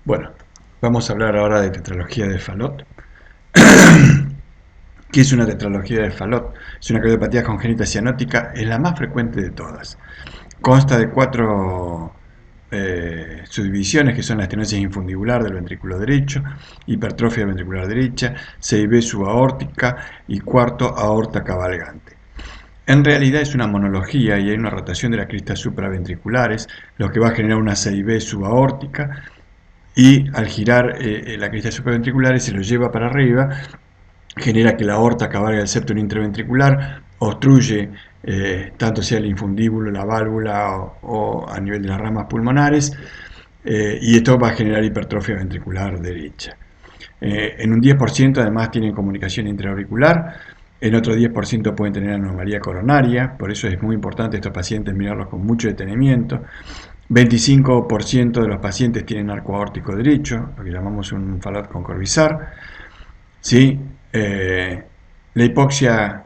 Bueno, vamos a hablar ahora de tetralogía de Fallot. ¿Qué es una tetralogía de Fallot? Es una cardiopatía congénita cianótica, es la más frecuente de todas. Consta de cuatro subdivisiones, que son la estenosis infundibular del ventrículo derecho, hipertrofia ventricular derecha, 6B subaórtica y cuarto aorta cabalgante. En realidad es una monología y hay una rotación de las cristas supraventriculares, lo que va a generar una 6B subaórtica, y al girar la crista supraventricular y se lo lleva para arriba, genera que la aorta cabalga el septum interventricular, obstruye tanto sea el infundíbulo, la válvula o a nivel de las ramas pulmonares, y esto va a generar hipertrofia ventricular derecha. En un 10% además tienen comunicación intraauricular, en otro 10% pueden tener anomalía coronaria, por eso es muy importante estos pacientes mirarlos con mucho detenimiento. 25% de los pacientes tienen arco aórtico derecho, lo que llamamos un Fallot con corvisar. ¿Sí? La hipoxia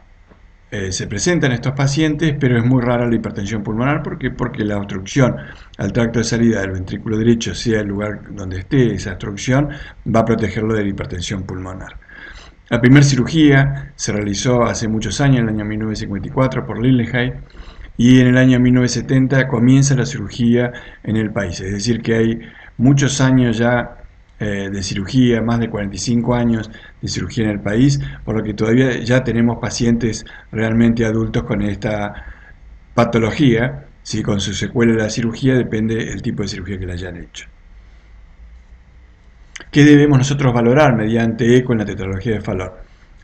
se presenta en estos pacientes, pero es muy rara la hipertensión pulmonar. ¿Por qué? Porque la obstrucción al tracto de salida del ventrículo derecho, sea el lugar donde esté esa obstrucción, va a protegerlo de la hipertensión pulmonar. La primera cirugía se realizó hace muchos años, en el año 1954, por Lillehay, y en el año 1970 comienza la cirugía en el país. Es decir, que hay muchos años ya de cirugía, más de 45 años de cirugía en el país, por lo que todavía ya tenemos pacientes realmente adultos con esta patología. Si con su secuela de la cirugía, depende del tipo de cirugía que le hayan hecho. ¿Qué debemos nosotros valorar mediante eco en la tetralogía de Fallot?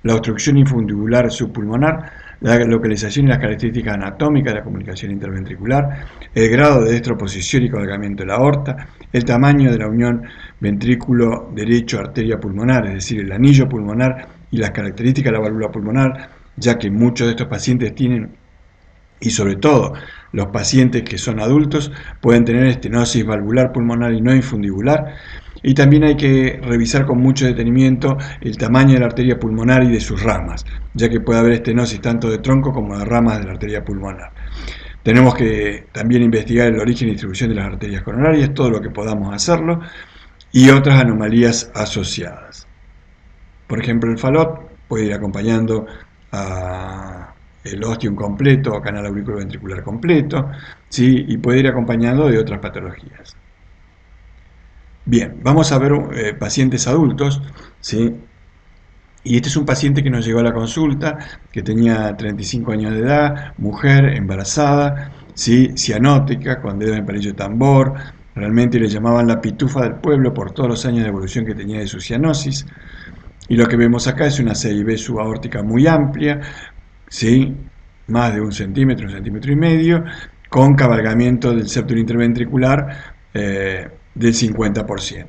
La obstrucción infundibular subpulmonar, la localización y las características anatómicas de la comunicación interventricular, el grado de destroposición y colgamiento de la aorta, el tamaño de la unión ventrículo derecho-arteria pulmonar, es decir, el anillo pulmonar y las características de la válvula pulmonar, ya que muchos de estos pacientes tienen, y sobre todo los pacientes que son adultos, pueden tener estenosis valvular pulmonar y no infundibular. Y también hay que revisar con mucho detenimiento el tamaño de la arteria pulmonar y de sus ramas, ya que puede haber estenosis tanto de tronco como de ramas de la arteria pulmonar. Tenemos que también investigar el origen y distribución de las arterias coronarias, todo lo que podamos hacerlo, y otras anomalías asociadas. Por ejemplo, el Fallot puede ir acompañando a el ostium completo o canal auriculoventricular completo, ¿sí? Y puede ir acompañando de otras patologías. Bien, vamos a ver pacientes adultos, ¿sí? Y este es un paciente que nos llegó a la consulta, que tenía 35 años de edad, mujer, embarazada, ¿sí? Cianótica, con dedos en palillo de tambor, realmente le llamaban la pitufa del pueblo por todos los años de evolución que tenía de su cianosis. Y lo que vemos acá es una CIB subaórtica muy amplia, ¿sí? Más de un centímetro y medio, con cabalgamiento del septum interventricular del 50%.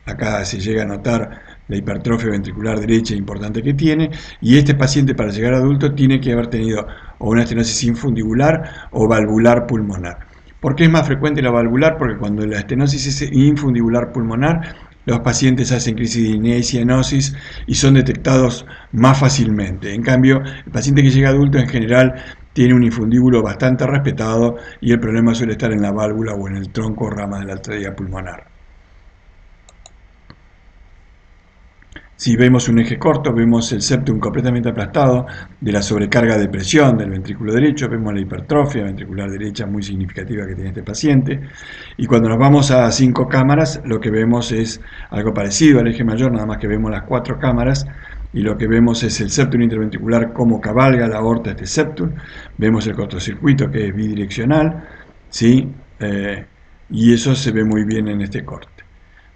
Acá se llega a notar la hipertrofia ventricular derecha importante que tiene, y este paciente, para llegar a adulto, tiene que haber tenido o una estenosis infundibular o valvular pulmonar. ¿Por qué es más frecuente la valvular? Porque cuando la estenosis es infundibular pulmonar, los pacientes hacen crisis de disnea y cianosis y son detectados más fácilmente. En cambio, el paciente que llega adulto en general tiene un infundíbulo bastante respetado y el problema suele estar en la válvula o en el tronco o rama de la arteria pulmonar. Si vemos un eje corto, vemos el septum completamente aplastado de la sobrecarga de presión del ventrículo derecho, vemos la hipertrofia ventricular derecha muy significativa que tiene este paciente, y cuando nos vamos a 5 cámaras, lo que vemos es algo parecido al eje mayor, nada más que vemos las 4 cámaras, y lo que vemos es el septum interventricular, cómo cabalga la aorta este septum, vemos el cortocircuito que es bidireccional, ¿sí? Y eso se ve muy bien en este corte.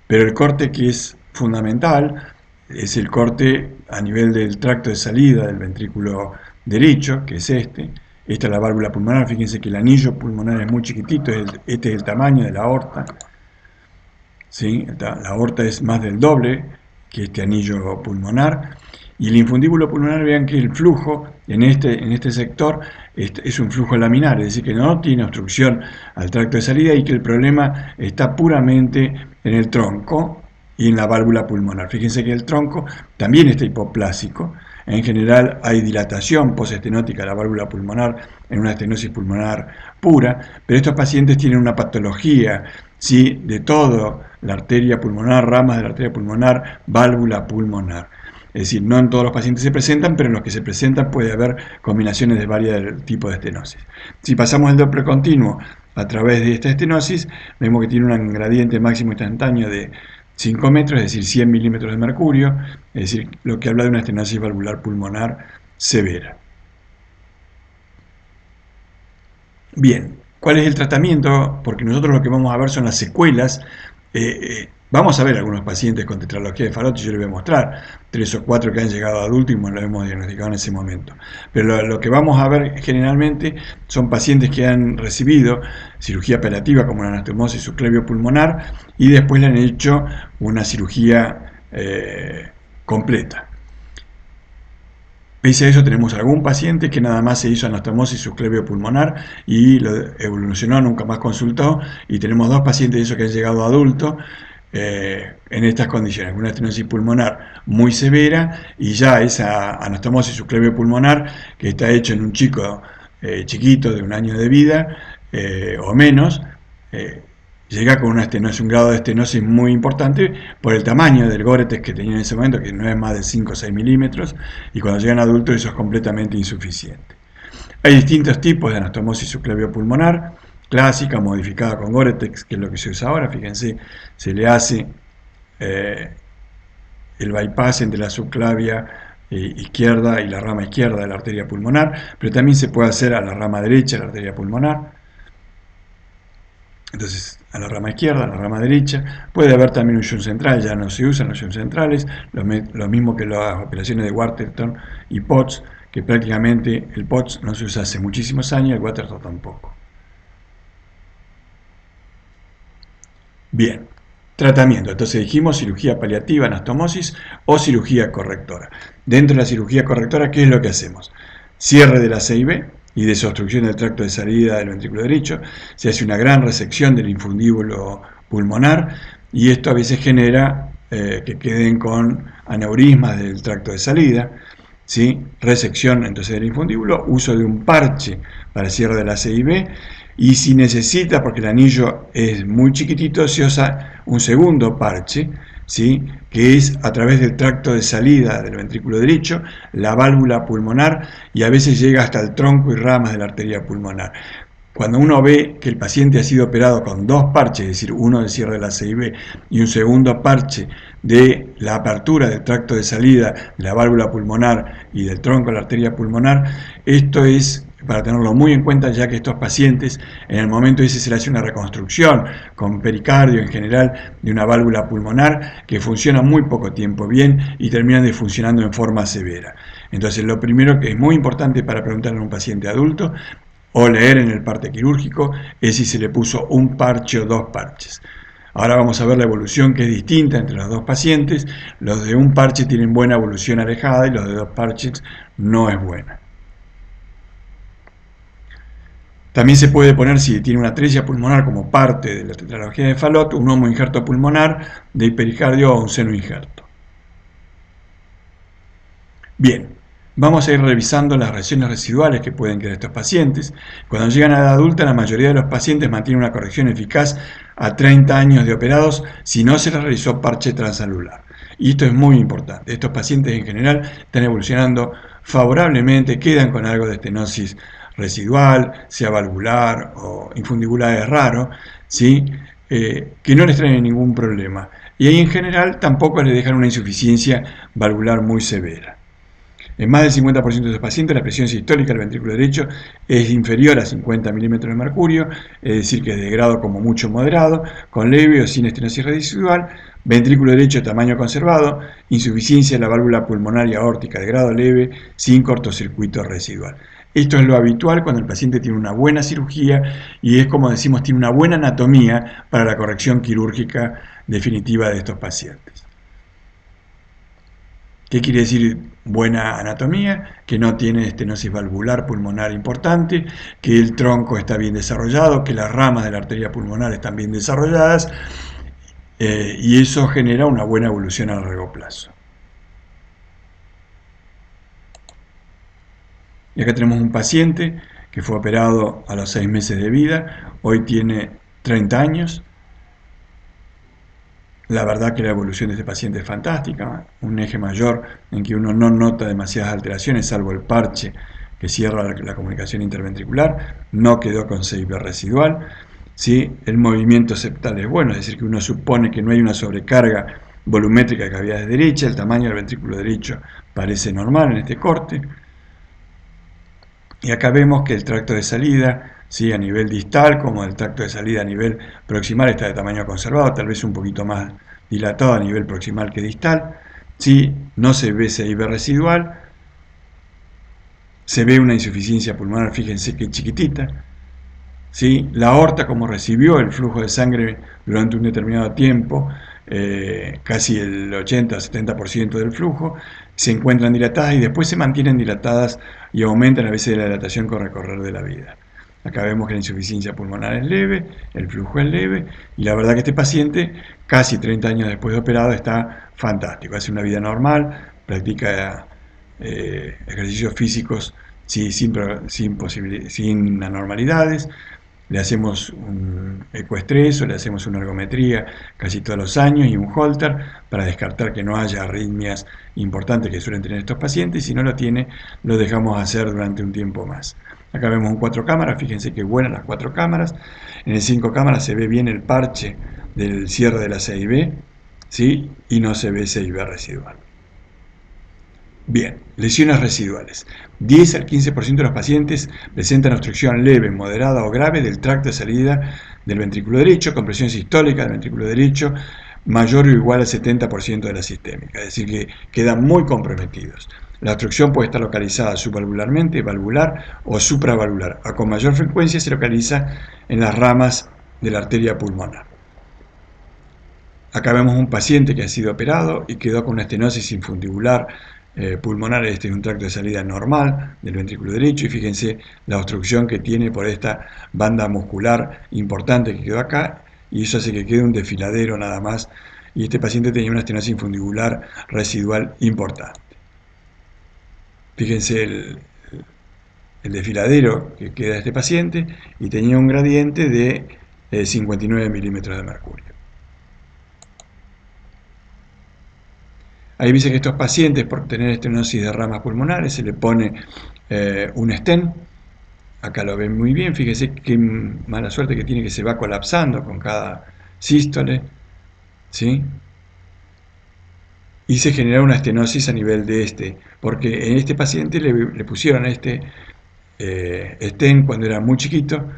Pero el corte que es fundamental es el corte a nivel del tracto de salida del ventrículo derecho, que es este. Esta es la válvula pulmonar, fíjense que el anillo pulmonar es muy chiquitito, este es el tamaño de la aorta, ¿sí? La aorta es más del doble que este anillo pulmonar, y el infundíbulo pulmonar, vean que el flujo en este sector es un flujo laminar, es decir, que no tiene obstrucción al tracto de salida y que el problema está puramente en el tronco y en la válvula pulmonar. Fíjense que el tronco también está hipoplásico. En general hay dilatación postestenótica de la válvula pulmonar en una estenosis pulmonar pura, pero estos pacientes tienen una patología, ¿sí?, de toda la arteria pulmonar, ramas de la arteria pulmonar, válvula pulmonar. Es decir, no en todos los pacientes se presentan, pero en los que se presentan puede haber combinaciones de varios tipos de estenosis. Si pasamos el Doppler continuo a través de esta estenosis, vemos que tiene un gradiente máximo instantáneo de 5 metros, es decir, 100 milímetros de mercurio, es decir, lo que habla de una estenosis valvular pulmonar severa. Bien, ¿cuál es el tratamiento? Porque nosotros lo que vamos a ver son las secuelas. Vamos a ver algunos pacientes con tetralogía de Fallot, yo les voy a mostrar 3 o 4 que han llegado a adultos y lo hemos diagnosticado en ese momento. Pero lo que vamos a ver generalmente son pacientes que han recibido cirugía operativa como la anastomosis subclavio pulmonar y después le han hecho una cirugía completa. Pese a eso, tenemos algún paciente que nada más se hizo anastomosis subclavio pulmonar y lo evolucionó, nunca más consultó, y tenemos 2 pacientes de esos que han llegado a adultos en estas condiciones, una estenosis pulmonar muy severa y ya esa anastomosis subclavio pulmonar que está hecho en un chico chiquito de 1 año de vida o menos, llega con una estenosis, un grado de estenosis muy importante por el tamaño del Gore-Tex que tenía en ese momento, que no es más de 5 o 6 milímetros, y cuando llegan adultos eso es completamente insuficiente. Hay distintos tipos de anastomosis subclavio pulmonar, clásica, modificada con Gore-Tex, que es lo que se usa ahora. Fíjense, se le hace el bypass entre la subclavia izquierda y la rama izquierda de la arteria pulmonar, pero también se puede hacer a la rama derecha de la arteria pulmonar. Entonces, a la rama izquierda, a la rama derecha, puede haber también un shunt central, ya no se usan los shunt centrales, lo mismo que las operaciones de Waterton y Potts, que prácticamente el Potts no se usa hace muchísimos años, el Waterton tampoco. Bien, tratamiento. Entonces dijimos cirugía paliativa, anastomosis o cirugía correctora. Dentro de la cirugía correctora, ¿qué es lo que hacemos? Cierre de la CIB y desobstrucción del tracto de salida del ventrículo derecho. Se hace una gran resección del infundíbulo pulmonar y esto a veces genera que queden con aneurismas del tracto de salida. ¿Sí? Resección entonces del infundíbulo, uso de un parche para cierre de la CIB y si necesita, porque el anillo es muy chiquitito, se usa un segundo parche, ¿sí?, que es a través del tracto de salida del ventrículo derecho, la válvula pulmonar y a veces llega hasta el tronco y ramas de la arteria pulmonar. Cuando uno ve que el paciente ha sido operado con 2 parches, es decir, uno del cierre de la CIB y un segundo parche de la apertura del tracto de salida de la válvula pulmonar y del tronco de la arteria pulmonar, esto es para tenerlo muy en cuenta, ya que estos pacientes en el momento ese se le hace una reconstrucción con pericardio en general de una válvula pulmonar que funciona muy poco tiempo bien y terminan funcionando en forma severa. Entonces lo primero que es muy importante para preguntarle a un paciente adulto o leer en el parte quirúrgico es si se le puso un parche o 2 parches. Ahora vamos a ver la evolución que es distinta entre los 2 pacientes. Los de un parche tienen buena evolución alejada y los de 2 parches no es buena. También se puede poner, si tiene una atresia pulmonar como parte de la tetralogía de Fallot, un homoinjerto pulmonar de pericardio o un seno injerto. Bien, vamos a ir revisando las lesiones residuales que pueden quedar estos pacientes. Cuando llegan a edad adulta, la mayoría de los pacientes mantienen una corrección eficaz a 30 años de operados si no se les realizó parche transanular. Y esto es muy importante. Estos pacientes en general están evolucionando favorablemente, quedan con algo de estenosis residual, sea valvular o infundibular, es raro, ¿sí? Que no les traen ningún problema. Y ahí en general tampoco les dejan una insuficiencia valvular muy severa. En más del 50% de los pacientes la presión sistólica del ventrículo derecho es inferior a 50 milímetros de mercurio, es decir que es de grado como mucho moderado, con leve o sin estenosis residual, ventrículo derecho de tamaño conservado, insuficiencia de la válvula pulmonar y aórtica de grado leve, sin cortocircuito residual. Esto es lo habitual cuando el paciente tiene una buena cirugía y es, como decimos, tiene una buena anatomía para la corrección quirúrgica definitiva de estos pacientes. ¿Qué quiere decir buena anatomía? Que no tiene estenosis valvular pulmonar importante, que el tronco está bien desarrollado, que las ramas de la arteria pulmonar están bien desarrolladas y eso genera una buena evolución a largo plazo. Y acá tenemos un paciente que fue operado a los 6 meses de vida, hoy tiene 30 años. La verdad que la evolución de este paciente es fantástica, un eje mayor en que uno no nota demasiadas alteraciones, salvo el parche que cierra la comunicación interventricular, no quedó con CIB residual. ¿Sí? El movimiento septal es bueno, es decir, que uno supone que no hay una sobrecarga volumétrica de cavidades derecha, el tamaño del ventrículo derecho parece normal en este corte. Y acá vemos que el tracto de salida, ¿sí? A nivel distal como el tracto de salida a nivel proximal está de tamaño conservado, tal vez un poquito más dilatado a nivel proximal que distal. ¿Sí? No se ve CIB residual, se ve una insuficiencia pulmonar, fíjense que chiquitita. ¿Sí? La aorta, como recibió el flujo de sangre durante un determinado tiempo, casi el 80-70% del flujo, se encuentran dilatadas y después se mantienen dilatadas y aumentan a veces la dilatación con recorrer de la vida. Acá vemos que la insuficiencia pulmonar es leve, el flujo es leve y la verdad que este paciente, casi 30 años después de operado, está fantástico. Hace una vida normal, practica ejercicios físicos sin anormalidades. Le hacemos un ecoestrés o le hacemos una ergometría casi todos los años y un holter para descartar que no haya arritmias importantes que suelen tener estos pacientes. Y si no lo tiene, lo dejamos hacer durante un tiempo más. Acá vemos un 4 cámaras, fíjense que buenas las 4 cámaras. En el 5 cámaras se ve bien el parche del cierre de la CIB, ¿sí? Y no se ve CIB residual. Bien, lesiones residuales. 10 al 15% de los pacientes presentan obstrucción leve, moderada o grave del tracto de salida del ventrículo derecho, con presión sistólica del ventrículo derecho mayor o igual al 70% de la sistémica, es decir, que quedan muy comprometidos. La obstrucción puede estar localizada subvalvularmente, valvular o supravalvular. Con mayor frecuencia se localiza en las ramas de la arteria pulmonar. Acá vemos un paciente que ha sido operado y quedó con una estenosis infundibular pulmonar. Este es un tracto de salida normal del ventrículo derecho y fíjense la obstrucción que tiene por esta banda muscular importante que quedó acá y eso hace que quede un desfiladero nada más y este paciente tenía una estenosis infundibular residual importante. Fíjense el desfiladero que queda de este paciente y tenía un gradiente de 59 milímetros de mercurio. Ahí dice que estos pacientes, por tener estenosis de ramas pulmonares, se le pone un stent. Acá lo ven muy bien, fíjese qué mala suerte que tiene, que se va colapsando con cada sístole, ¿sí? Y se genera una estenosis a nivel de porque en este paciente le pusieron este stent cuando era muy chiquito,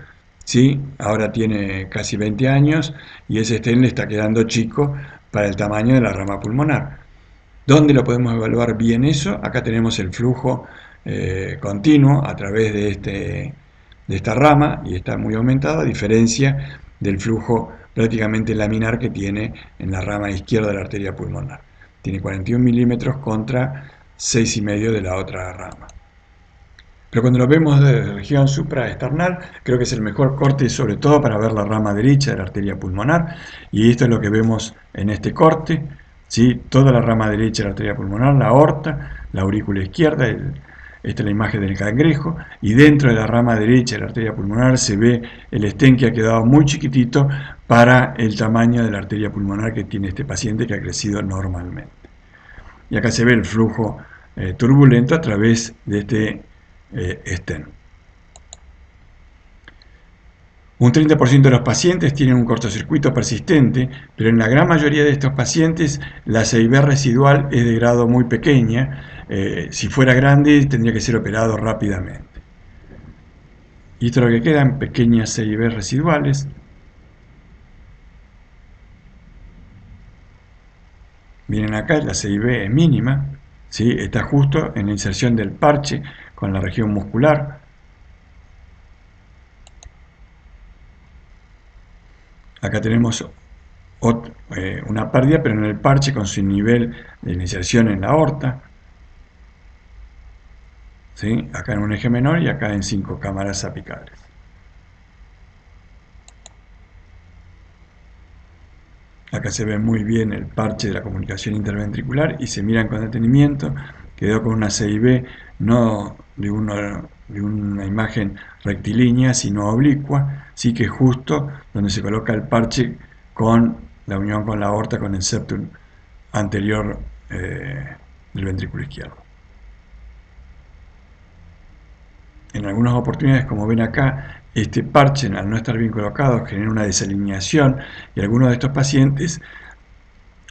¿sí? Ahora tiene casi 20 años y ese stent le está quedando chico para el tamaño de la rama pulmonar. ¿Dónde lo podemos evaluar bien eso? Acá tenemos el flujo continuo a través de esta rama y está muy aumentado a diferencia del flujo prácticamente laminar que tiene en la rama izquierda de la arteria pulmonar. Tiene 41 milímetros contra 6,5 de la otra rama. Pero cuando lo vemos de región supraesternal, creo que es el mejor corte, sobre todo para ver la rama derecha de la arteria pulmonar. Y esto es lo que vemos en este corte, ¿sí? Toda la rama derecha de la arteria pulmonar, la aorta, la aurícula izquierda, esta es la imagen del cangrejo, y dentro de la rama derecha de la arteria pulmonar se ve el stent que ha quedado muy chiquitito para el tamaño de la arteria pulmonar que tiene este paciente que ha crecido normalmente. Y acá se ve el flujo turbulento a través de este stent. Un 30% de los pacientes tienen un cortocircuito persistente, pero en la gran mayoría de estos pacientes la CIB residual es de grado muy pequeña. Si fuera grande tendría que ser operado rápidamente. Y esto es lo que quedan, pequeñas CIB residuales. Miren acá, la CIB es mínima, ¿sí? Está justo en la inserción del parche con la región muscular. Acá tenemos una pérdida, pero en el parche con su nivel de iniciación en la aorta, ¿sí? Acá en un eje menor y acá en 5 cámaras apicales. Acá se ve muy bien el parche de la comunicación interventricular y se miran con detenimiento. Quedó con una CIB no de de una imagen rectilínea, sino oblicua, sí que es justo donde se coloca el parche con la unión con la aorta, con el septum anterior del ventrículo izquierdo. En algunas oportunidades, como ven acá, este parche, al no estar bien colocado, genera una desalineación y algunos de estos pacientes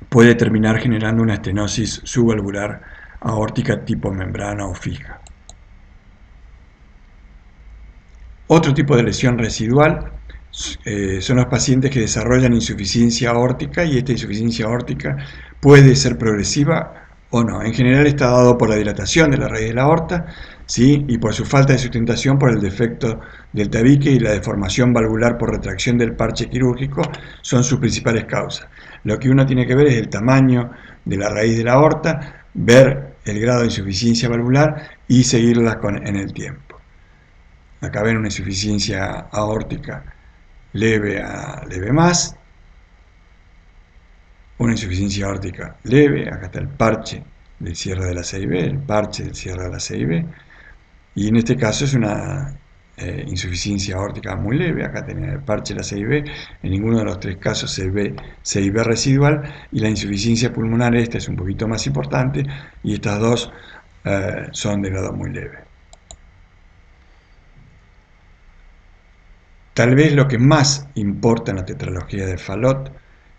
puede terminar generando una estenosis subvalvular aórtica tipo membrana o fija. Otro tipo de lesión residual son los pacientes que desarrollan insuficiencia aórtica, y esta insuficiencia aórtica puede ser progresiva o no. En general está dado por la dilatación de la raíz de la aorta, ¿sí? Y por su falta de sustentación por el defecto del tabique, y la deformación valvular por retracción del parche quirúrgico son sus principales causas. Lo que uno tiene que ver es el tamaño de la raíz de la aorta, ver el grado de insuficiencia valvular y seguirla en el tiempo. Acá ven una insuficiencia aórtica leve a leve más, una insuficiencia aórtica leve, acá está el parche del cierre de la CIB, el parche del cierre de la CIB, y en este caso es una insuficiencia aórtica muy leve. Acá tenía el parche de la CIB, en ninguno de los tres casos se ve CIB residual, y la insuficiencia pulmonar, esta es un poquito más importante, y estas dos son de grado muy leve. Tal vez lo que más importa en la tetralogía de Fallot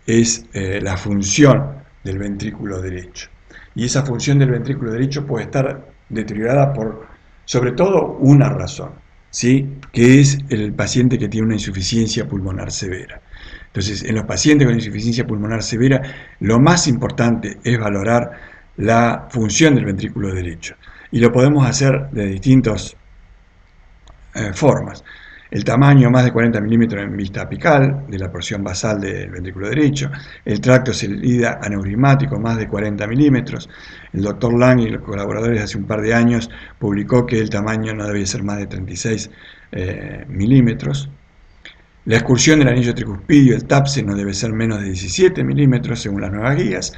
es la función del ventrículo derecho. Y esa función del ventrículo derecho puede estar deteriorada por, sobre todo, una razón, ¿sí? Que es el paciente que tiene una insuficiencia pulmonar severa. Entonces, en los pacientes con insuficiencia pulmonar severa, lo más importante es valorar la función del ventrículo derecho. Y lo podemos hacer de distintas formas. El tamaño más de 40 milímetros en vista apical de la porción basal del ventrículo derecho, el tracto celida aneurismático más de 40 milímetros. El doctor Lang y los colaboradores hace un par de años publicó que el tamaño no debe ser más de 36 milímetros. La excursión del anillo tricuspidio, el TAPSE, no debe ser menos de 17 milímetros según las nuevas guías.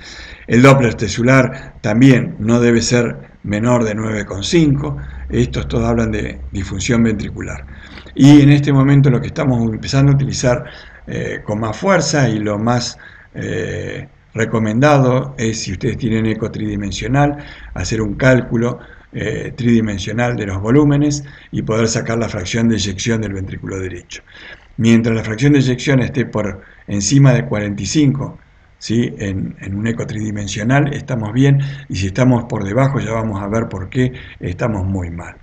El Doppler tesular también no debe ser menor de 9,5. Estos todos hablan de disfunción ventricular. Y en este momento lo que estamos empezando a utilizar con más fuerza, y lo más recomendado es, si ustedes tienen eco tridimensional, hacer un cálculo tridimensional de los volúmenes y poder sacar la fracción de eyección del ventrículo derecho. Mientras la fracción de eyección esté por encima de 45, ¿sí? En un eco tridimensional estamos bien, y si estamos por debajo ya vamos a ver por qué estamos muy mal.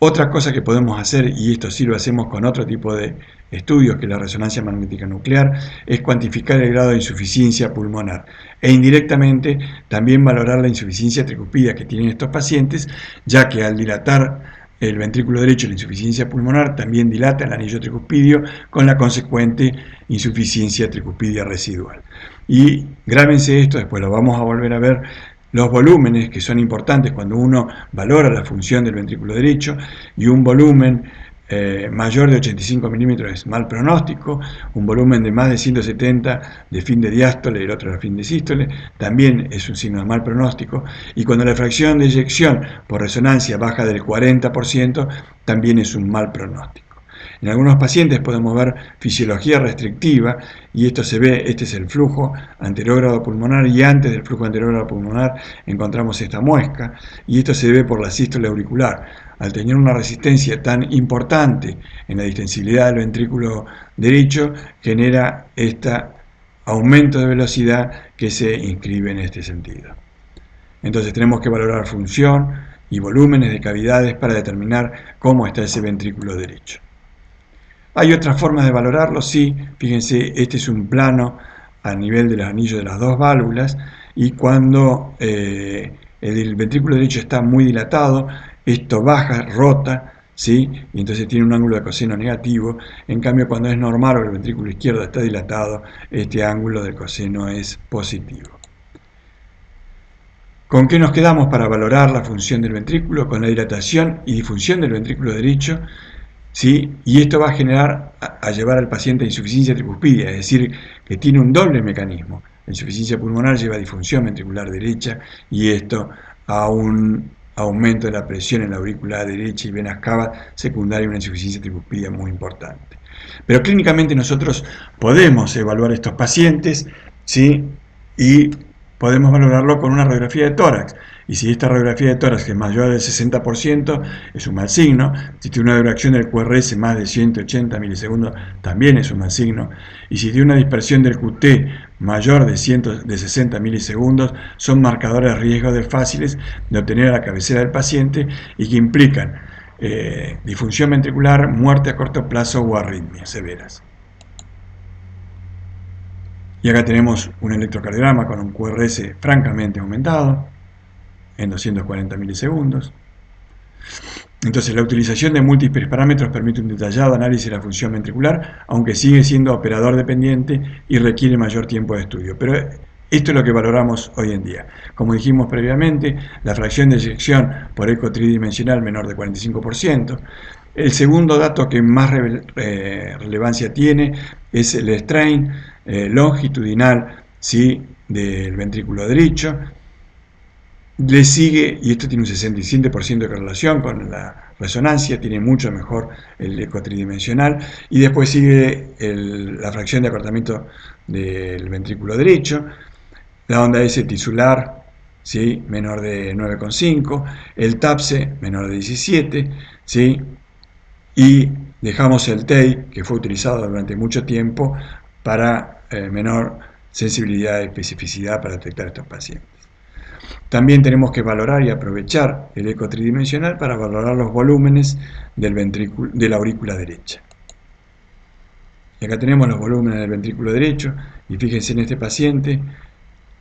Otra cosa que podemos hacer, y esto sí lo hacemos con otro tipo de estudios que la resonancia magnética nuclear, es cuantificar el grado de insuficiencia pulmonar e indirectamente también valorar la insuficiencia tricuspidea que tienen estos pacientes, ya que al dilatar el ventrículo derecho, la insuficiencia pulmonar también dilata el anillo tricuspidio, con la consecuente insuficiencia tricuspidia residual. Y grábense esto, después lo vamos a volver a ver, los volúmenes que son importantes cuando uno valora la función del ventrículo derecho, y un volumen mayor de 85 milímetros es mal pronóstico, un volumen de más de 170 de fin de diástole y el otro de fin de sístole también es un signo de mal pronóstico, y cuando la fracción de eyección por resonancia baja del 40% también es un mal pronóstico. En algunos pacientes podemos ver fisiología restrictiva, y esto se ve, este es el flujo anterógrado pulmonar, y antes del flujo anterógrado pulmonar encontramos esta muesca, y esto se ve por la sístole auricular. Al tener una resistencia tan importante en la distensibilidad del ventrículo derecho, genera este aumento de velocidad que se inscribe en este sentido. Entonces tenemos que valorar función y volúmenes de cavidades para determinar cómo está ese ventrículo derecho. Hay otras formas de valorarlo, sí. Fíjense, este es un plano a nivel de los anillos de las dos válvulas, y cuando el ventrículo derecho está muy dilatado, esto baja, rota, ¿sí? Y entonces tiene un ángulo de coseno negativo. En cambio, cuando es normal o el ventrículo izquierdo está dilatado, este ángulo de coseno es positivo. ¿Con qué nos quedamos para valorar la función del ventrículo? Con la dilatación y difusión del ventrículo derecho, ¿sí? Y esto va a generar, a llevar al paciente a insuficiencia tricuspidia, es decir, que tiene un doble mecanismo. La insuficiencia pulmonar lleva a disfunción ventricular derecha, y esto a aumento de la presión en la aurícula derecha y venas cavas secundaria a una insuficiencia tricuspidea muy importante. Pero clínicamente nosotros podemos evaluar estos pacientes, ¿sí? Y podemos valorarlo con una radiografía de tórax. Y si esta radiografía de tórax es mayor del 60%, es un mal signo. Si tiene una duración del QRS más de 180 milisegundos, también es un mal signo. Y si tiene una dispersión del QT mayor de 60 milisegundos, son marcadores de riesgo fáciles de obtener a la cabecera del paciente y que implican disfunción ventricular, muerte a corto plazo o arritmias severas. Y acá tenemos un electrocardiograma con un QRS francamente aumentado, en 240 milisegundos. Entonces, la utilización de múltiples parámetros permite un detallado análisis de la función ventricular, aunque sigue siendo operador dependiente y requiere mayor tiempo de estudio. Pero esto es lo que valoramos hoy en día. Como dijimos previamente, la fracción de eyección por eco tridimensional menor de 45%. El segundo dato que más relevancia tiene es el strain longitudinal, ¿sí?, del ventrículo derecho. Le sigue, y esto tiene un 67% de correlación con la resonancia, tiene mucho mejor el eco tridimensional, y después sigue la fracción de acortamiento del ventrículo derecho, la onda S tisular, ¿sí?, menor de 9,5, el TAPSE menor de 17, ¿sí?, y dejamos el TEI, que fue utilizado durante mucho tiempo para menor sensibilidad y especificidad para detectar estos pacientes. También tenemos que valorar y aprovechar el eco tridimensional para valorar los volúmenes de la aurícula derecha. Y acá tenemos los volúmenes del ventrículo derecho, y fíjense en este paciente,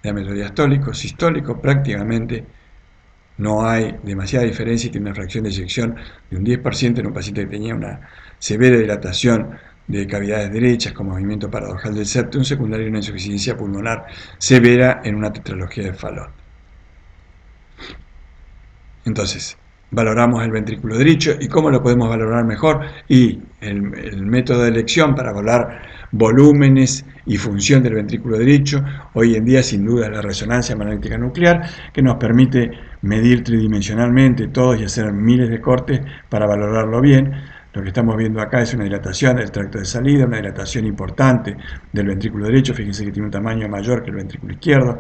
diámetro diastólico, sistólico, prácticamente no hay demasiada diferencia y tiene una fracción de eyección de un 10% en un paciente que tenía una severa dilatación de cavidades derechas con movimiento paradojal del septum secundario y una insuficiencia pulmonar severa en una tetralogía de Fallot. Entonces, valoramos el ventrículo derecho. ¿Y cómo lo podemos valorar mejor? Y el método de elección para valorar volúmenes y función del ventrículo derecho, hoy en día sin duda es la resonancia magnética nuclear, que nos permite medir tridimensionalmente todos y hacer miles de cortes para valorarlo bien. Lo que estamos viendo acá es una dilatación del tracto de salida, una dilatación importante del ventrículo derecho. Fíjense que tiene un tamaño mayor que el ventrículo izquierdo,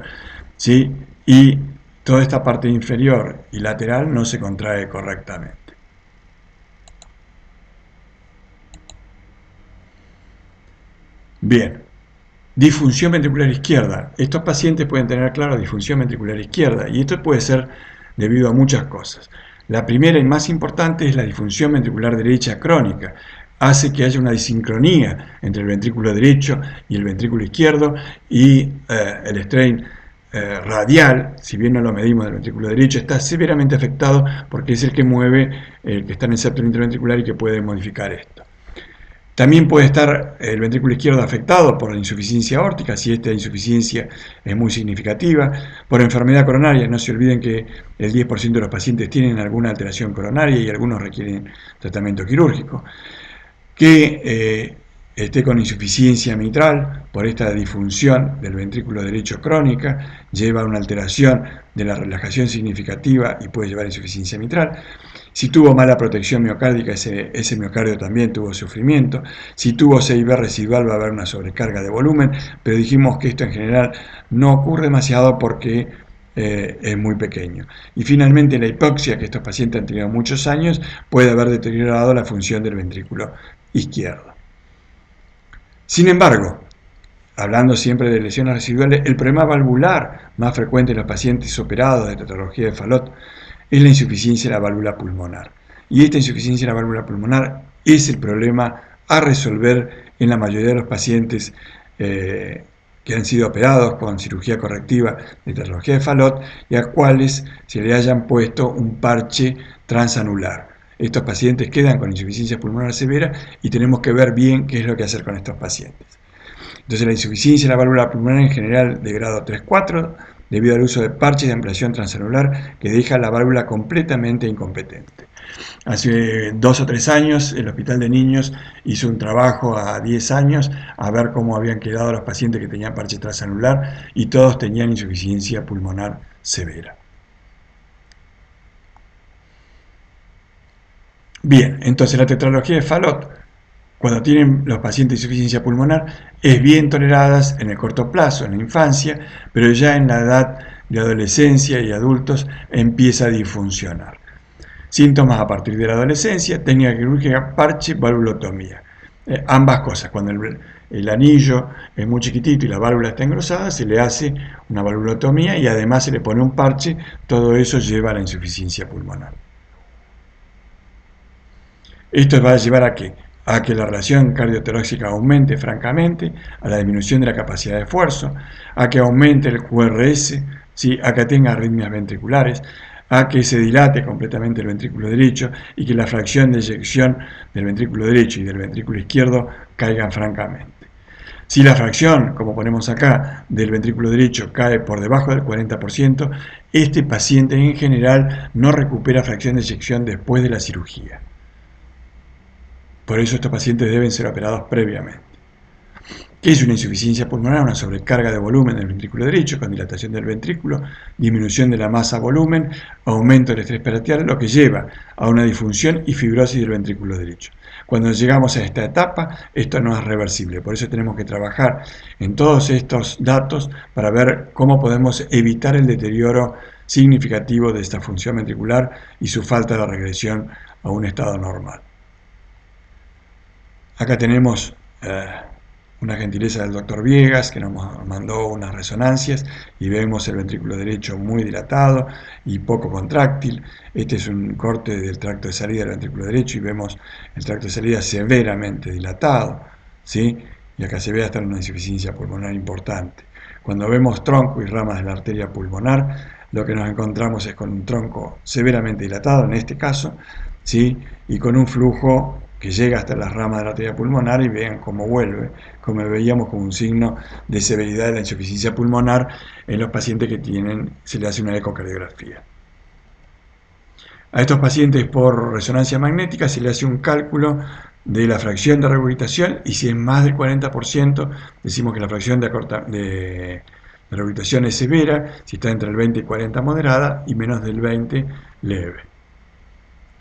¿sí? Y toda esta parte inferior y lateral no se contrae correctamente. Bien, disfunción ventricular izquierda. Estos pacientes pueden tener, claro, disfunción ventricular izquierda, y esto puede ser debido a muchas cosas. La primera y más importante es la disfunción ventricular derecha crónica. Hace que haya una disincronía entre el ventrículo derecho y el ventrículo izquierdo, y el strain radial, si bien no lo medimos del ventrículo derecho, está severamente afectado porque es el que mueve, el que está en el septum interventricular y que puede modificar esto. También puede estar el ventrículo izquierdo afectado por la insuficiencia aórtica, si esta insuficiencia es muy significativa, por enfermedad coronaria. No se olviden que el 10% de los pacientes tienen alguna alteración coronaria y algunos requieren tratamiento quirúrgico. Que esté con insuficiencia mitral por esta disfunción del ventrículo derecho crónica, lleva a una alteración de la relajación significativa y puede llevar a insuficiencia mitral. Si tuvo mala protección miocárdica, ese miocardio también tuvo sufrimiento. Si tuvo CIB residual, va a haber una sobrecarga de volumen, pero dijimos que esto en general no ocurre demasiado porque es muy pequeño. Y finalmente la hipoxia, que estos pacientes han tenido muchos años, puede haber deteriorado la función del ventrículo izquierdo. Sin embargo, hablando siempre de lesiones residuales, el problema valvular más frecuente en los pacientes operados de tetralogía de Fallot es la insuficiencia de la válvula pulmonar. Y esta insuficiencia de la válvula pulmonar es el problema a resolver en la mayoría de los pacientes que han sido operados con cirugía correctiva de tetralogía de Fallot y a cuales se le hayan puesto un parche transanular. Estos pacientes quedan con insuficiencia pulmonar severa y tenemos que ver bien qué es lo que hacer con estos pacientes. Entonces, la insuficiencia de la válvula pulmonar en general de grado 3-4 debido al uso de parches de ampliación transanular que deja la válvula completamente incompetente. Hace 2 o 3 años el Hospital de Niños hizo un trabajo a 10 años a ver cómo habían quedado los pacientes que tenían parche transanular y todos tenían insuficiencia pulmonar severa. Bien, entonces la tetralogía de Fallot, cuando tienen los pacientes insuficiencia pulmonar, es bien tolerada en el corto plazo, en la infancia, pero ya en la edad de adolescencia y adultos empieza a disfuncionar. Síntomas a partir de la adolescencia: técnica quirúrgica, parche, valvulotomía. Ambas cosas, cuando el anillo es muy chiquitito y la válvula está engrosada, se le hace una valvulotomía y además se le pone un parche. Todo eso lleva a la insuficiencia pulmonar. Esto va a llevar a qué? A que la relación cardiotorácica aumente francamente, a la disminución de la capacidad de esfuerzo, a que aumente el QRS, ¿sí? A que tenga arritmias ventriculares, a que se dilate completamente el ventrículo derecho y que la fracción de eyección del ventrículo derecho y del ventrículo izquierdo caigan francamente. Si la fracción, como ponemos acá, del ventrículo derecho cae por debajo del 40%, este paciente en general no recupera fracción de eyección después de la cirugía. Por eso estos pacientes deben ser operados previamente. ¿Qué es una insuficiencia pulmonar? Una sobrecarga de volumen del ventrículo derecho con dilatación del ventrículo, disminución de la masa-volumen, aumento del estrés perarterial, lo que lleva a una disfunción y fibrosis del ventrículo derecho. Cuando llegamos a esta etapa, esto no es reversible. Por eso tenemos que trabajar en todos estos datos para ver cómo podemos evitar el deterioro significativo de esta función ventricular y su falta de regresión a un estado normal. Acá tenemos una gentileza del doctor Viegas, que nos mandó unas resonancias y vemos el ventrículo derecho muy dilatado y poco contráctil. Este es un corte del tracto de salida del ventrículo derecho y vemos el tracto de salida severamente dilatado, ¿sí? Y acá se ve hasta una insuficiencia pulmonar importante. Cuando vemos tronco y ramas de la arteria pulmonar, lo que nos encontramos es con un tronco severamente dilatado, en este caso, ¿sí? Y con un flujo que llega hasta las ramas de la arteria pulmonar y vean cómo vuelve, como veíamos como un signo de severidad de la insuficiencia pulmonar en los pacientes que se le hace una ecocardiografía. A estos pacientes por resonancia magnética se le hace un cálculo de la fracción de regurgitación y si es más del 40%, decimos que la fracción de regurgitación es severa, si está entre el 20 y 40 moderada y menos del 20 leve.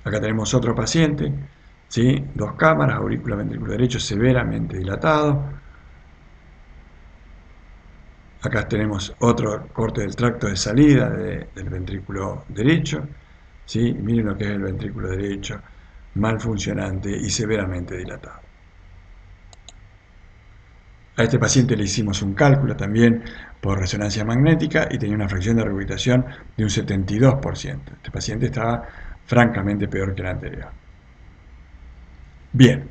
Acá tenemos otro paciente, ¿sí? 2 cámaras, aurícula, ventrículo derecho severamente dilatado. Acá tenemos otro corte del tracto de salida del ventrículo derecho, ¿sí? Miren lo que es el ventrículo derecho, mal funcionante y severamente dilatado. A este paciente le hicimos un cálculo también por resonancia magnética y tenía una fracción de regurgitación de un 72%. Este paciente estaba francamente peor que el anterior. Bien,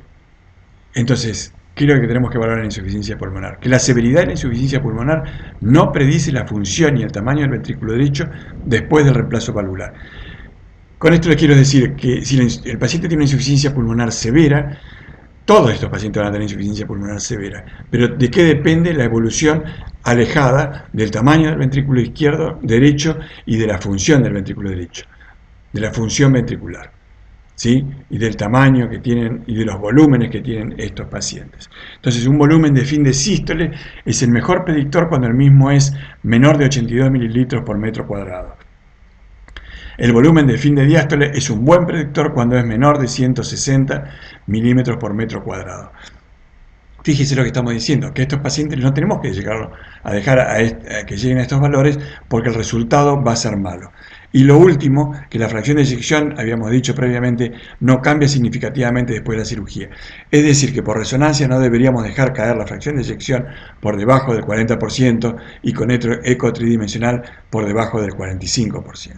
entonces, ¿qué es lo que tenemos que valorar en la insuficiencia pulmonar? Que la severidad de la insuficiencia pulmonar no predice la función y el tamaño del ventrículo derecho después del reemplazo valvular. Con esto les quiero decir que si el paciente tiene una insuficiencia pulmonar severa, todos estos pacientes van a tener insuficiencia pulmonar severa, pero ¿de qué depende la evolución alejada del tamaño del ventrículo izquierdo, derecho y de la función del ventrículo derecho, de la función ventricular? ¿Sí? Y del tamaño que tienen y de los volúmenes que tienen estos pacientes. Entonces, un volumen de fin de sístole es el mejor predictor cuando el mismo es menor de 82 mililitros por metro cuadrado. El volumen de fin de diástole es un buen predictor cuando es menor de 160 milímetros por metro cuadrado. Fíjese lo que estamos diciendo, que estos pacientes no tenemos que llegar a dejar a que lleguen a estos valores porque el resultado va a ser malo. Y lo último, que la fracción de eyección, habíamos dicho previamente, no cambia significativamente después de la cirugía. Es decir, que por resonancia no deberíamos dejar caer la fracción de eyección por debajo del 40% y con eco tridimensional por debajo del 45%.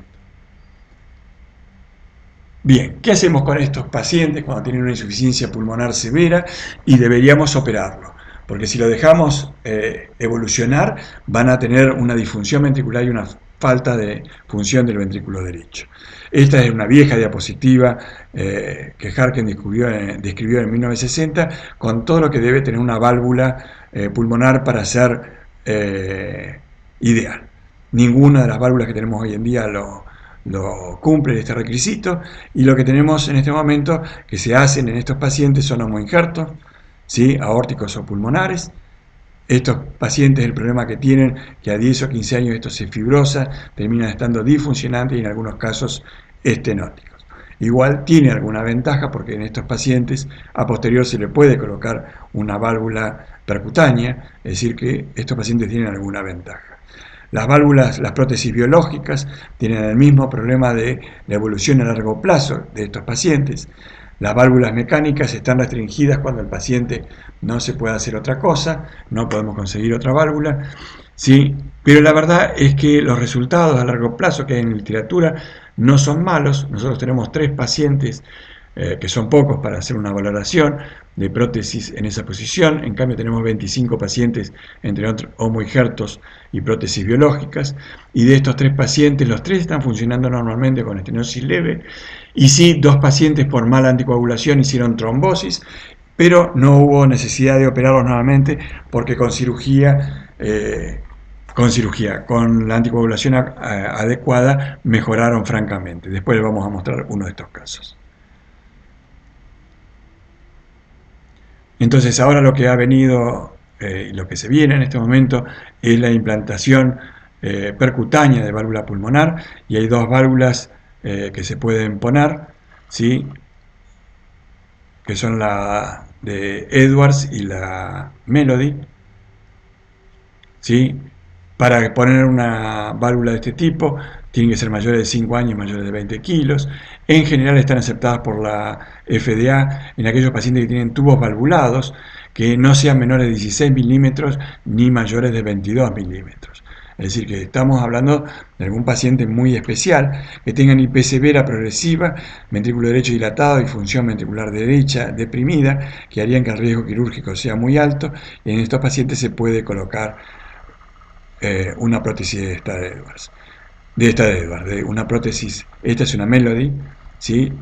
Bien, ¿qué hacemos con estos pacientes cuando tienen una insuficiencia pulmonar severa y deberíamos operarlo? Porque si lo dejamos evolucionar, van a tener una disfunción ventricular y una falta de función del ventrículo derecho. Esta es una vieja diapositiva que Harkin describió en 1960 con todo lo que debe tener una válvula pulmonar para ser ideal. Ninguna de las válvulas que tenemos hoy en día lo cumple este requisito y lo que tenemos en este momento que se hacen en estos pacientes son homoinjertos, ¿sí? Aórticos o pulmonares. Estos pacientes, el problema que tienen, que a 10 o 15 años esto se fibrosa, terminan estando disfuncionantes y en algunos casos estenóticos. Igual tiene alguna ventaja porque en estos pacientes a posterior se le puede colocar una válvula percutánea, es decir que estos pacientes tienen alguna ventaja. Las válvulas, las prótesis biológicas, tienen el mismo problema de la evolución a largo plazo de estos pacientes. Las válvulas mecánicas están restringidas cuando el paciente no se puede hacer otra cosa, no podemos conseguir otra válvula, ¿sí? Pero la verdad es que los resultados a largo plazo que hay en literatura no son malos. Nosotros tenemos 3 pacientes, que son pocos para hacer una valoración de prótesis en esa posición. En cambio tenemos 25 pacientes entre homo injertos y prótesis biológicas, y de estos 3 pacientes, los 3 están funcionando normalmente con estenosis leve, y sí, 2 pacientes por mala anticoagulación hicieron trombosis, pero no hubo necesidad de operarlos nuevamente porque con la anticoagulación adecuada mejoraron francamente. Después les vamos a mostrar uno de estos casos. Entonces ahora lo que ha venido, lo que se viene en este momento es la implantación percutánea de válvula pulmonar, y hay 2 válvulas que se pueden poner, ¿sí? Que son la de Edwards y la Melody, ¿sí? Para poner una válvula de este tipo tienen que ser mayores de 5 años y mayores de 20 kilos. En general están aceptadas por la FDA en aquellos pacientes que tienen tubos valvulados que no sean menores de 16 milímetros ni mayores de 22 milímetros. Es decir, que estamos hablando de algún paciente muy especial, que tengan IP severa progresiva, ventrículo derecho dilatado y función ventricular derecha deprimida, que harían que el riesgo quirúrgico sea muy alto, y en estos pacientes se puede colocar una prótesis de esta de Edwards. Una prótesis, esta es una Melody, ¿sí?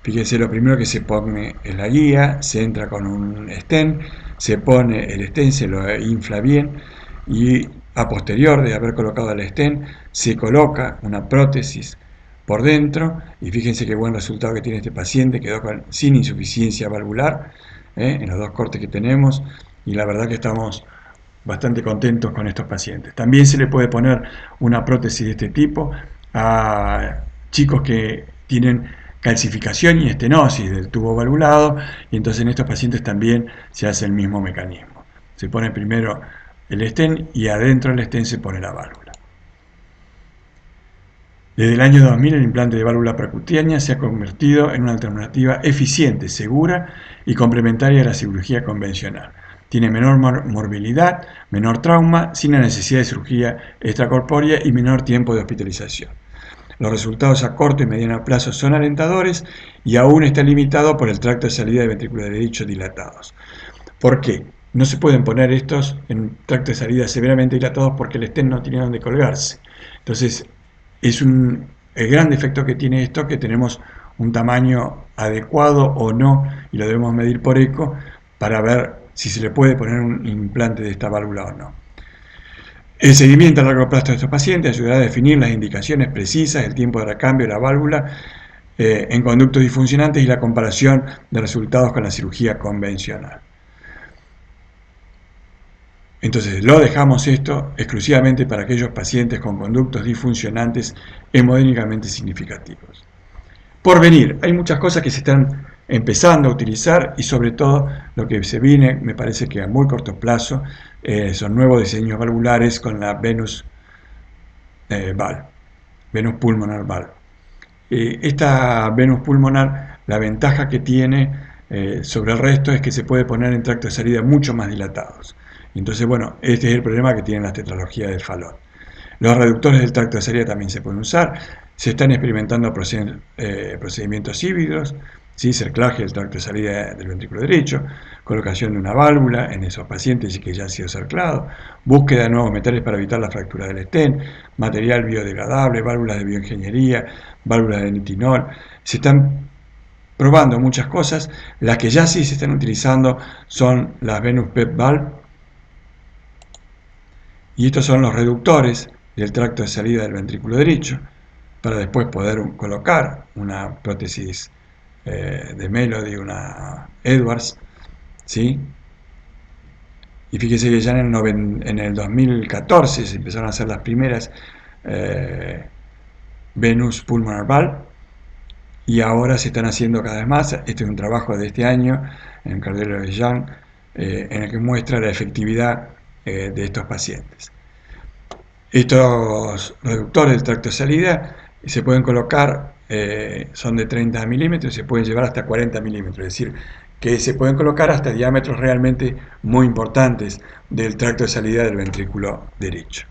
Fíjense, lo primero que se pone es la guía, se entra con un stent, se pone el stent, se lo infla bien, y a posterior de haber colocado el stent, se coloca una prótesis por dentro, y fíjense qué buen resultado que tiene este paciente, quedó sin insuficiencia valvular, en los 2 cortes que tenemos, y la verdad que estamos bastante contentos con estos pacientes. También se le puede poner una prótesis de este tipo a chicos que tienen calcificación y estenosis del tubo valvulado, y entonces en estos pacientes también se hace el mismo mecanismo. Se pone primero el stent y adentro del stent se pone la válvula. Desde el año 2000 el implante de válvula percutánea se ha convertido en una alternativa eficiente, segura y complementaria a la cirugía convencional. Tiene menor morbilidad, menor trauma, sin la necesidad de cirugía extracorpórea y menor tiempo de hospitalización. Los resultados a corto y mediano plazo son alentadores, y aún está limitado por el tracto de salida de ventrículo derecho dilatados. ¿Por qué? No se pueden poner estos en tracto de salida severamente dilatados porque el stent no tiene donde colgarse. Entonces, el gran defecto que tiene esto, que tenemos un tamaño adecuado o no, y lo debemos medir por eco para ver si se le puede poner un implante de esta válvula o no. El seguimiento a largo plazo de estos pacientes ayudará a definir las indicaciones precisas, el tiempo de recambio de la válvula en conductos disfuncionantes y la comparación de resultados con la cirugía convencional. Entonces lo dejamos esto exclusivamente para aquellos pacientes con conductos disfuncionantes hemodinamicamente significativos. Por venir, hay muchas cosas que se están empezando a utilizar, y sobre todo lo que se viene, me parece que a muy corto plazo, son nuevos diseños valvulares con la Venus Valve, Venus Pulmonar Valve. Esta Venus Pulmonar, la ventaja que tiene sobre el resto es que se puede poner en tractos de salida mucho más dilatados. Entonces, bueno, este es el problema que tienen las tetralogías del Fallot. Los reductores del tracto de salida también se pueden usar. Se están experimentando procedimientos híbridos, ¿sí? Cerclaje del tracto de salida del ventrículo derecho, colocación de una válvula en esos pacientes que ya han sido cerclados, búsqueda de nuevos metales para evitar la fractura del stent, material biodegradable, válvulas de bioingeniería, válvulas de nitinol. Se están probando muchas cosas. Las que ya sí se están utilizando son las Venus PEP Valve, y estos son los reductores del tracto de salida del ventrículo derecho, para después poder colocar una prótesis de Melody, una Edwards, ¿sí? Y fíjese que ya en el 2014 se empezaron a hacer las primeras Venus Pulmonar Valve, y ahora se están haciendo cada vez más. Este es un trabajo de este año en el cardiólogo de Young, en el que muestra la efectividad de estos pacientes. Estos reductores del tracto de salida se pueden colocar, son de 30 milímetros, se pueden llevar hasta 40 milímetros, es decir, que se pueden colocar hasta diámetros realmente muy importantes del tracto de salida del ventrículo derecho.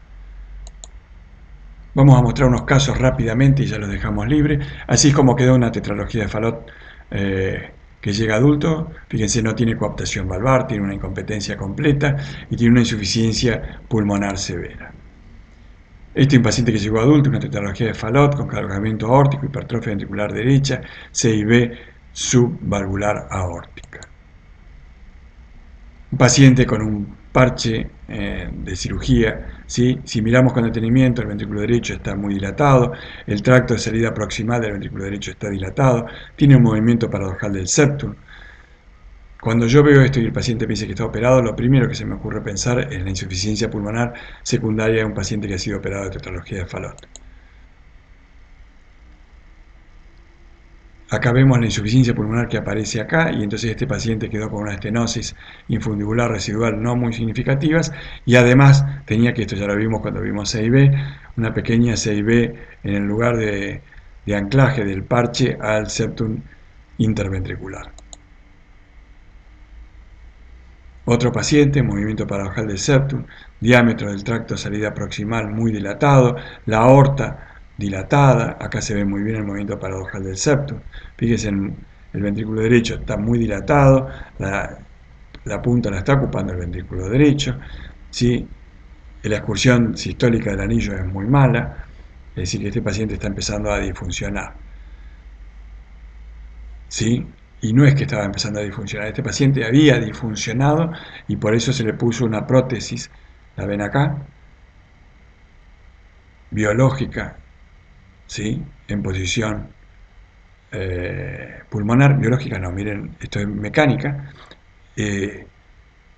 Vamos a mostrar unos casos rápidamente y ya los dejamos libres. Así es como quedó una tetralogía de Fallot que llega a adulto. Fíjense, no tiene coaptación valvar, tiene una incompetencia completa y tiene una insuficiencia pulmonar severa. Este es un paciente que llegó adulto, una tetralogía de Fallot con cargamiento aórtico, hipertrofia ventricular derecha, CIB subvalvular aórtica. Un paciente con un parche de cirugía, ¿sí? Si miramos con detenimiento, el ventrículo derecho está muy dilatado, el tracto de salida proximal del ventrículo derecho está dilatado, tiene un movimiento paradojal del septum. Cuando yo veo esto y el paciente me dice que está operado, lo primero que se me ocurre pensar es la insuficiencia pulmonar secundaria de un paciente que ha sido operado de tetralogía de Fallot. Acá vemos la insuficiencia pulmonar que aparece acá y entonces este paciente quedó con una estenosis infundibular residual no muy significativas y además tenía, que esto ya lo vimos cuando vimos CIB, una pequeña CIB en el lugar de anclaje del parche al septum interventricular. Otro paciente, movimiento paradojal del septum, diámetro del tracto de salida proximal muy dilatado, la aorta dilatada, acá se ve muy bien el movimiento paradojal del septum. Fíjense, el ventrículo derecho está muy dilatado, la punta la está ocupando el ventrículo derecho, ¿sí? La excursión sistólica del anillo es muy mala, es decir, que este paciente está empezando a disfuncionar, ¿sí? Y no es que estaba empezando a disfuncionar, este paciente había disfuncionado y por eso se le puso una prótesis, la ven acá, biológica, ¿sí? En posición pulmonar, biológica no, miren, esto es mecánica, eh,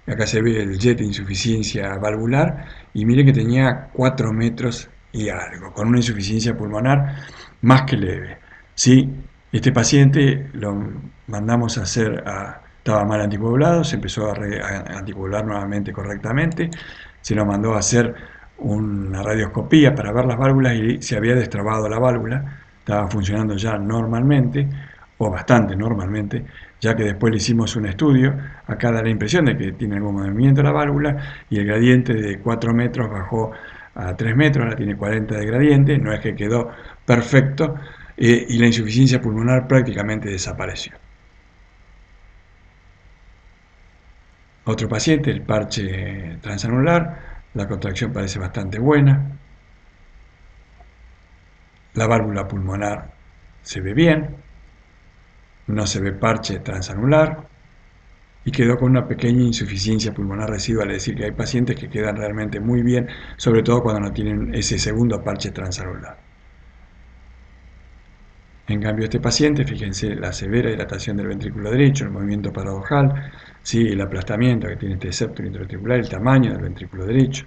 acá se ve el jet de insuficiencia valvular y miren que tenía 4 metros y algo, con una insuficiencia pulmonar más que leve, ¿sí? Este paciente lo mandamos a hacer, estaba mal anticoagulado, se empezó a anticoagular nuevamente correctamente, se lo mandó a hacer una radioscopía para ver las válvulas y se había destrabado la válvula, estaba funcionando ya normalmente, o bastante normalmente, ya que después le hicimos un estudio, acá da la impresión de que tiene algún movimiento la válvula y el gradiente de 4 metros bajó a 3 metros, ahora tiene 40 de gradiente, no es que quedó perfecto, y la insuficiencia pulmonar prácticamente desapareció. Otro paciente, el parche transanular, la contracción parece bastante buena, la válvula pulmonar se ve bien, no se ve parche transanular y quedó con una pequeña insuficiencia pulmonar residual, es decir, que hay pacientes que quedan realmente muy bien, sobre todo cuando no tienen ese segundo parche transanular. En cambio, este paciente, fíjense la severa dilatación del ventrículo derecho, el movimiento paradojal, ¿sí? El aplastamiento que tiene este septum intraventricular, el tamaño del ventrículo derecho.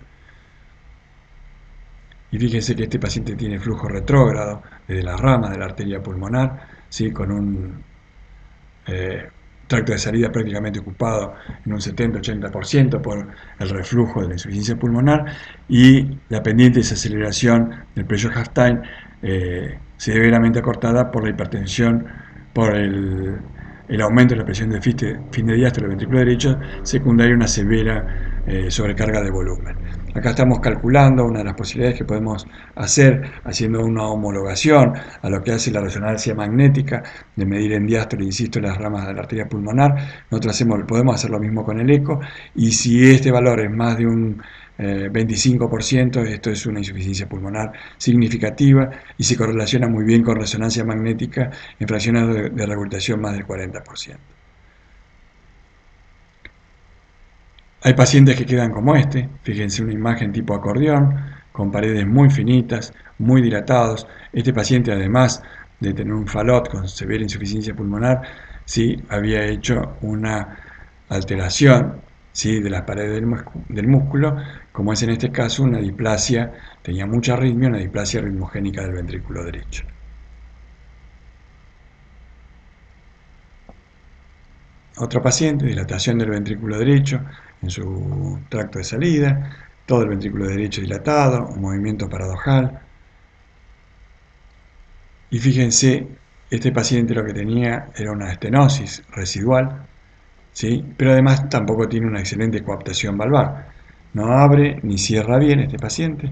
Y fíjense que este paciente tiene flujo retrógrado desde las ramas de la arteria pulmonar, ¿sí? Con un tracto de salida prácticamente ocupado en un 70-80% por el reflujo de la insuficiencia pulmonar y la pendiente desaceleración del pressure half time severamente acortada por la hipertensión, por el aumento de la presión de fin de diástole del ventrículo derecho, secundaria a una severa sobrecarga de volumen. Acá estamos calculando una de las posibilidades que podemos hacer haciendo una homologación a lo que hace la resonancia magnética de medir en diástole, insisto, las ramas de la arteria pulmonar. Nosotros podemos hacer lo mismo con el eco y si este valor es más de un 25%, esto es una insuficiencia pulmonar significativa y se correlaciona muy bien con resonancia magnética en fracciones de regurgitación más del 40%. Hay pacientes que quedan como este, fíjense una imagen tipo acordeón, con paredes muy finitas, muy dilatados. Este paciente, además de tener un Fallot con severa insuficiencia pulmonar, sí había hecho una alteración, ¿sí? De las paredes del músculo, como es en este caso una displasia, tenía mucha arritmia, una displasia ritmogénica del ventrículo derecho. Otro paciente, dilatación del ventrículo derecho en su tracto de salida, todo el ventrículo derecho dilatado, un movimiento paradojal. Y fíjense, este paciente lo que tenía era una estenosis residual, ¿sí? Pero además tampoco tiene una excelente coaptación valvar. No abre ni cierra bien este paciente.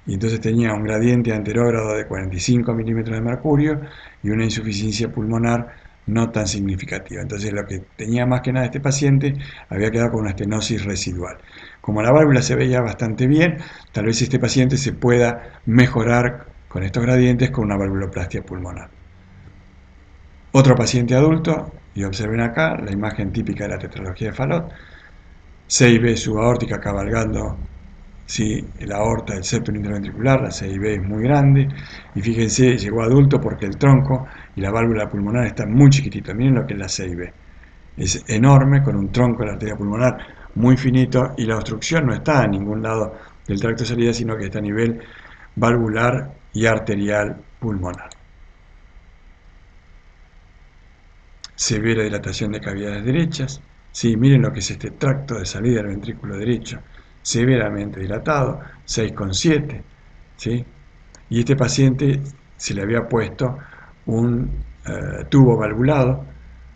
Y entonces tenía un gradiente anterógrado de 45 milímetros de mercurio y una insuficiencia pulmonar no tan significativa. Entonces lo que tenía más que nada este paciente había quedado con una estenosis residual. Como la válvula se veía bastante bien, tal vez este paciente se pueda mejorar con estos gradientes con una valvuloplastia pulmonar. Otro paciente adulto, y observen acá la imagen típica de la tetralogía de Fallot, 6B subaórtica cabalgando, ¿sí?, la aorta del septum interventricular, la 6B es muy grande, y fíjense, llegó adulto porque el tronco y la válvula pulmonar están muy chiquititos. Miren lo que es la 6B, es enorme, con un tronco de la arteria pulmonar muy finito, y la obstrucción no está a ningún lado del tracto de salida, sino que está a nivel valvular y arterial pulmonar. Severa dilatación de cavidades derechas. Sí, miren lo que es este tracto de salida del ventrículo derecho, severamente dilatado, 6,7, ¿sí? Y este paciente se le había puesto un tubo valvulado.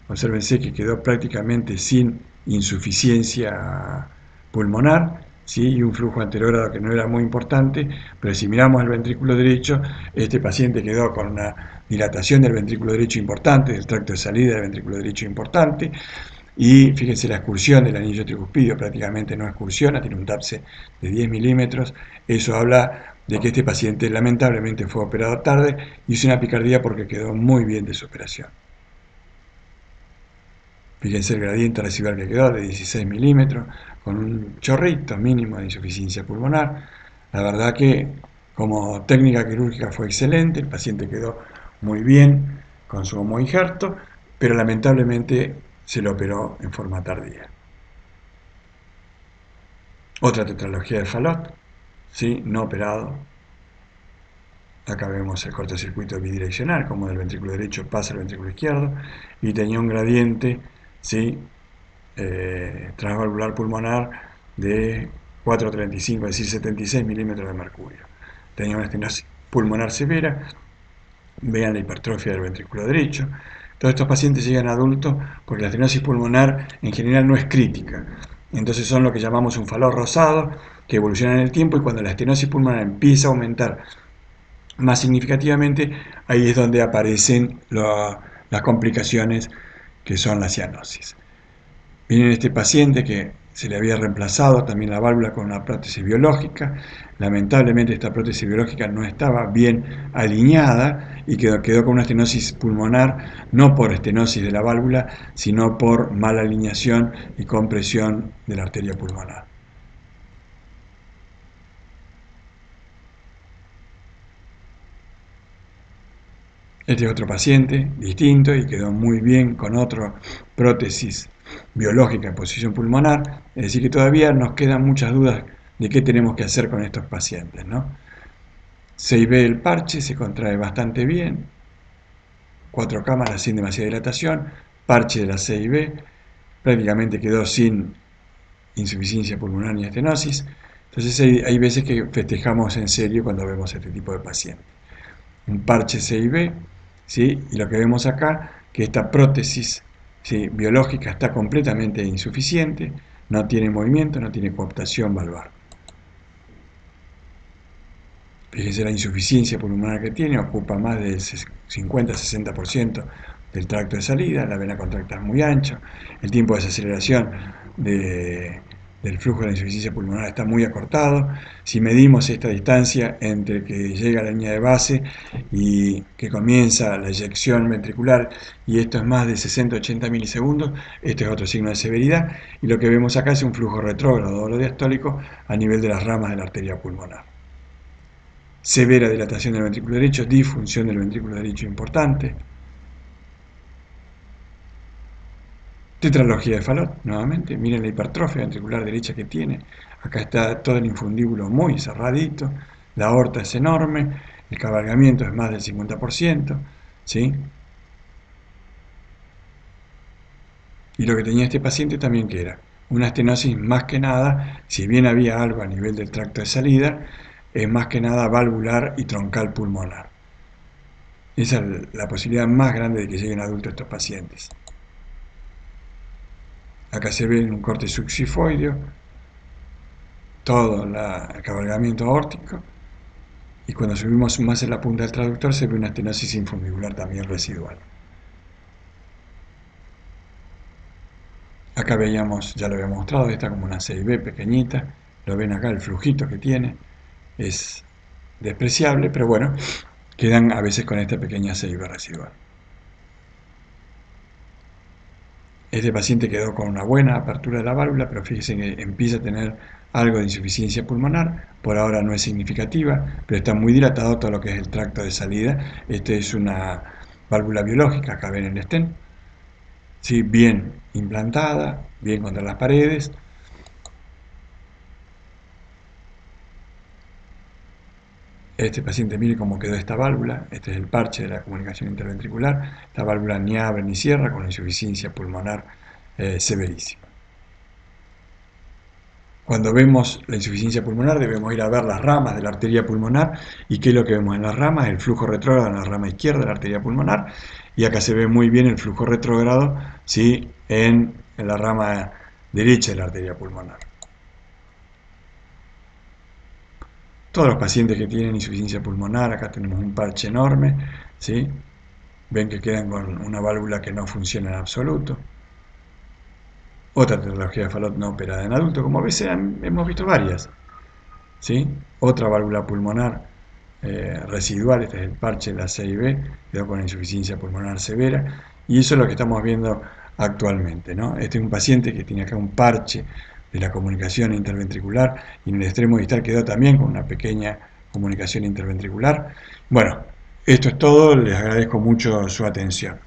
Obsérvense que quedó prácticamente sin insuficiencia pulmonar, ¿sí?, y un flujo anterógrado que no era muy importante, pero si miramos el ventrículo derecho, este paciente quedó con una dilatación del ventrículo derecho importante, del tracto de salida del ventrículo derecho importante, y fíjense la excursión del anillo tricuspidio, prácticamente no excursiona, tiene un TAPSE de 10 milímetros. Eso habla de que este paciente lamentablemente fue operado tarde, hizo una picardía porque quedó muy bien de su operación. Fíjense el gradiente residual que quedó de 16 milímetros, con un chorrito mínimo de insuficiencia pulmonar. La verdad que como técnica quirúrgica fue excelente, el paciente quedó muy bien con su homoinjerto, pero lamentablemente se lo operó en forma tardía. Otra tetralogía de Fallot, ¿sí?, no operado. Acá vemos el cortocircuito bidireccional, como del ventrículo derecho pasa al ventrículo izquierdo, y tenía un gradiente, ¿sí?, transvalvular pulmonar de 4,35, es decir, 76 milímetros de mercurio. Tenía una estenosis pulmonar severa. Vean la hipertrofia del ventrículo derecho. Todos estos pacientes llegan adultos porque la estenosis pulmonar en general no es crítica. Entonces son lo que llamamos un Fallot rosado, que evoluciona en el tiempo, y cuando la estenosis pulmonar empieza a aumentar más significativamente, ahí es donde aparecen las complicaciones que son la cianosis. Miren este paciente que se le había reemplazado también la válvula con una prótesis biológica. Lamentablemente esta prótesis biológica no estaba bien alineada y quedó con una estenosis pulmonar, no por estenosis de la válvula, sino por mala alineación y compresión de la arteria pulmonar. Este es otro paciente distinto y quedó muy bien con otra prótesis biológica en posición pulmonar. Es decir, que todavía nos quedan muchas dudas de qué tenemos que hacer con estos pacientes, ¿no? 6B el parche se contrae bastante bien, 4 cámaras sin demasiada dilatación, parche de la 6B, prácticamente quedó sin insuficiencia pulmonar ni estenosis. Entonces hay veces que festejamos en serio cuando vemos este tipo de pacientes. Un parche 6B, ¿sí? Y lo que vemos acá, que esta prótesis, ¿sí?, biológica está completamente insuficiente, no tiene movimiento, no tiene coaptación valvar. Fíjense la insuficiencia pulmonar que tiene, ocupa más del 50-60% del tracto de salida, la vena contracta es muy ancha, el tiempo de desaceleración del flujo de la insuficiencia pulmonar está muy acortado. Si medimos esta distancia entre que llega a la línea de base y que comienza la eyección ventricular, y esto es más de 60-80 milisegundos, este es otro signo de severidad, y lo que vemos acá es un flujo retrógrado o diastólico a nivel de las ramas de la arteria pulmonar. Severa dilatación del ventrículo derecho, disfunción del ventrículo derecho importante. Tetralogía de Fallot, nuevamente, miren la hipertrofia ventricular derecha que tiene. Acá está todo el infundíbulo muy cerradito, la aorta es enorme, el cabalgamiento es más del 50%, ¿sí? Y lo que tenía este paciente también que era una estenosis más que nada, si bien había algo a nivel del tracto de salida, es más que nada valvular y troncal pulmonar. Esa es la posibilidad más grande de que lleguen adultos estos pacientes. Acá se ve en un corte subxifoideo todo el cabalgamiento aórtico, y cuando subimos más en la punta del traductor se ve una estenosis infundibular también residual. Acá veíamos, ya lo había mostrado, esta como una CIB pequeñita, lo ven acá el flujito que tiene, es despreciable, pero bueno, quedan a veces con esta pequeña CIB residual. Este paciente quedó con una buena apertura de la válvula, pero fíjense que empieza a tener algo de insuficiencia pulmonar, por ahora no es significativa, pero está muy dilatado todo lo que es el tracto de salida. Esta es una válvula biológica, acá ven el stent, ¿sí? Bien implantada, bien contra las paredes. Este paciente mire cómo quedó esta válvula, este es el parche de la comunicación interventricular, esta válvula ni abre ni cierra con insuficiencia pulmonar severísima. Cuando vemos la insuficiencia pulmonar debemos ir a ver las ramas de la arteria pulmonar. ¿Y qué es lo que vemos en las ramas? El flujo retrógrado en la rama izquierda de la arteria pulmonar, y acá se ve muy bien el flujo retrógrado, ¿sí?, en la rama derecha de la arteria pulmonar. Todos los pacientes que tienen insuficiencia pulmonar, acá tenemos un parche enorme, ¿sí? Ven que quedan con una válvula que no funciona en absoluto. Otra tetralogía de Fallot no operada en adulto, como a veces hemos visto varias, ¿sí? Otra válvula pulmonar residual, este es el parche de la CIB, quedó con insuficiencia pulmonar severa, y eso es lo que estamos viendo actualmente, ¿no? Este es un paciente que tiene acá un parche de la comunicación interventricular, y en el extremo distal quedó también con una pequeña comunicación interventricular. Bueno, esto es todo, les agradezco mucho su atención.